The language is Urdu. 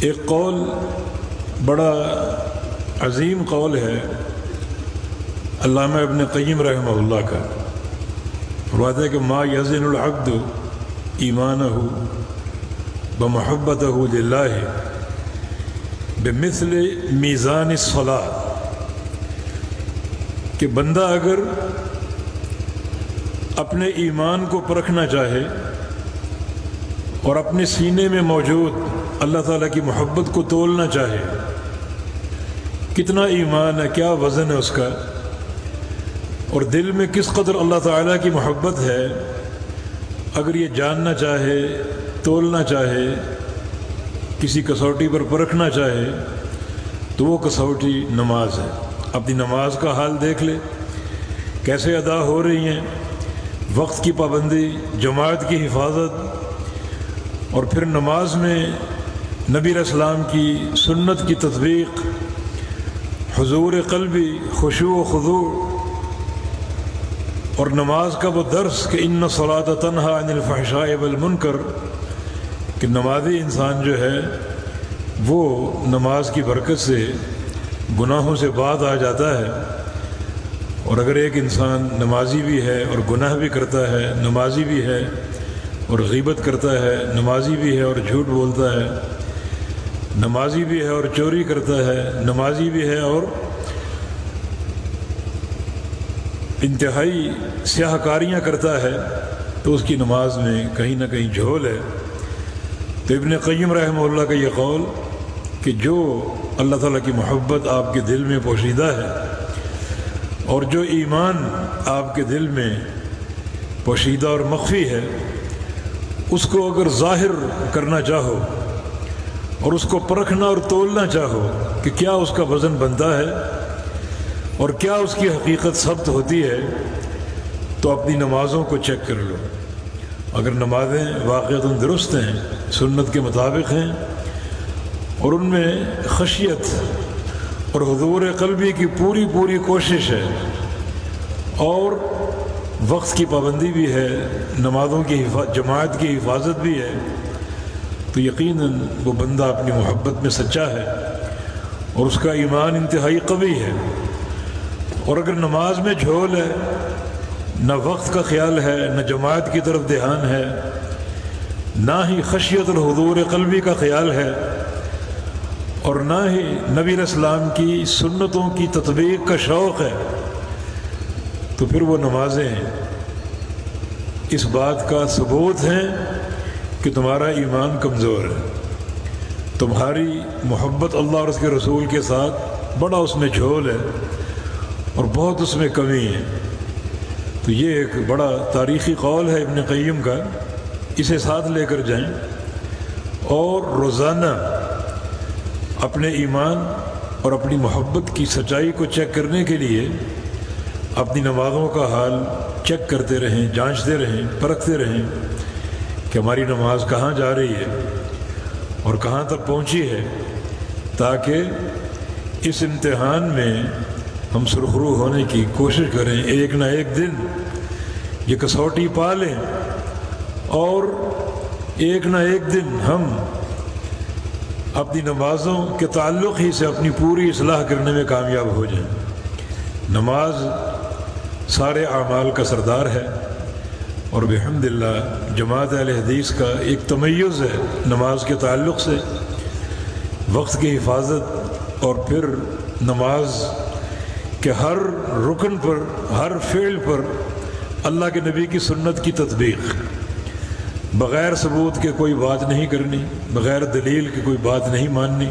ایک قول بڑا عظیم قول ہے علامہ ابن قیم رحمہ اللہ کا، فرماتے ہیں کہ ما یزن العبد ایمانہ بمحبتہ للہ بمثل میزان الصلاۃ، کہ بندہ اگر اپنے ایمان کو پرکھنا چاہے اور اپنے سینے میں موجود اللہ تعالیٰ کی محبت کو تولنا چاہے، کتنا ایمان ہے، کیا وزن ہے اس کا، اور دل میں کس قدر اللہ تعالیٰ کی محبت ہے، اگر یہ جاننا چاہے، تولنا چاہے، کسی کسوٹی پر پرکھنا چاہے، تو وہ کسوٹی نماز ہے۔ اپنی نماز کا حال دیکھ لے، کیسے ادا ہو رہی ہیں، وقت کی پابندی، جماعت کی حفاظت، اور پھر نماز میں نبی علیہ السلام کی سنت کی تطبیق، حضور قلبی، خشوع و خضوع، اور نماز کا وہ درس کہ ان الصلاۃ تنہی عن الفحشاء والمنکر، کہ نمازی انسان جو ہے وہ نماز کی برکت سے گناہوں سے باز آ جاتا ہے۔ اور اگر ایک انسان نمازی بھی ہے اور گناہ بھی کرتا ہے، نمازی بھی ہے اور غیبت کرتا ہے، نمازی بھی ہے اور جھوٹ بولتا ہے، نمازی بھی ہے اور چوری کرتا ہے، نمازی بھی ہے اور انتہائی سیاہ کاریاں کرتا ہے، تو اس کی نماز میں کہیں نہ کہیں جھول ہے۔ تو ابن قیم رحمہ اللہ کا یہ قول کہ جو اللہ تعالیٰ کی محبت آپ کے دل میں پوشیدہ ہے اور جو ایمان آپ کے دل میں پوشیدہ اور مخفی ہے، اس کو اگر ظاہر کرنا چاہو اور اس کو پرکھنا اور تولنا چاہو کہ کیا اس کا وزن بنتا ہے اور کیا اس کی حقیقت ثبت ہوتی ہے، تو اپنی نمازوں کو چیک کر لو۔ اگر نمازیں واقعتاً درست ہیں، سنت کے مطابق ہیں، اور ان میں خشیت اور حضور قلبی کی پوری کوشش ہے، اور وقت کی پابندی بھی ہے، نمازوں کی جماعت کی حفاظت بھی ہے، تو یقیناً وہ بندہ اپنی محبت میں سچا ہے اور اس کا ایمان انتہائی قوی ہے۔ اور اگر نماز میں جھول ہے، نہ وقت کا خیال ہے، نہ جماعت کی طرف دھیان ہے، نہ ہی خشیت اور حضور قلبی کا خیال ہے، اور نہ ہی نبی علیہ السلام کی سنتوں کی تطبیق کا شوق ہے، تو پھر وہ نمازیں اس بات کا ثبوت ہیں کہ تمہارا ایمان کمزور ہے، تمہاری محبت اللہ اور اس کے رسول کے ساتھ بڑا اس میں جھول ہے اور بہت اس میں کمی ہے۔ تو یہ ایک بڑا تاریخی قول ہے ابن قیم کا، اسے ساتھ لے کر جائیں اور روزانہ اپنے ایمان اور اپنی محبت کی سچائی کو چیک کرنے کے لیے اپنی نمازوں کا حال چیک کرتے رہیں، جانچتے رہیں، پرکھتے رہیں کہ ہماری نماز کہاں جا رہی ہے اور کہاں تک پہنچی ہے، تاکہ اس امتحان میں ہم سرخرو ہونے کی کوشش کریں، ایک نہ ایک دن یہ کسوٹی پا لیں اور ایک نہ ایک دن ہم اپنی نمازوں کے تعلق ہی سے اپنی پوری اصلاح کرنے میں کامیاب ہو جائیں۔ نماز سارے اعمال کا سردار ہے، اور بحمدللہ جماعت اہل حدیث کا ایک تمیز ہے نماز کے تعلق سے، وقت کی حفاظت، اور پھر نماز کے ہر رکن پر، ہر فعل پر اللہ کے نبی کی سنت کی تطبیق، بغیر ثبوت کے کوئی بات نہیں کرنی، بغیر دلیل کے کوئی بات نہیں ماننی۔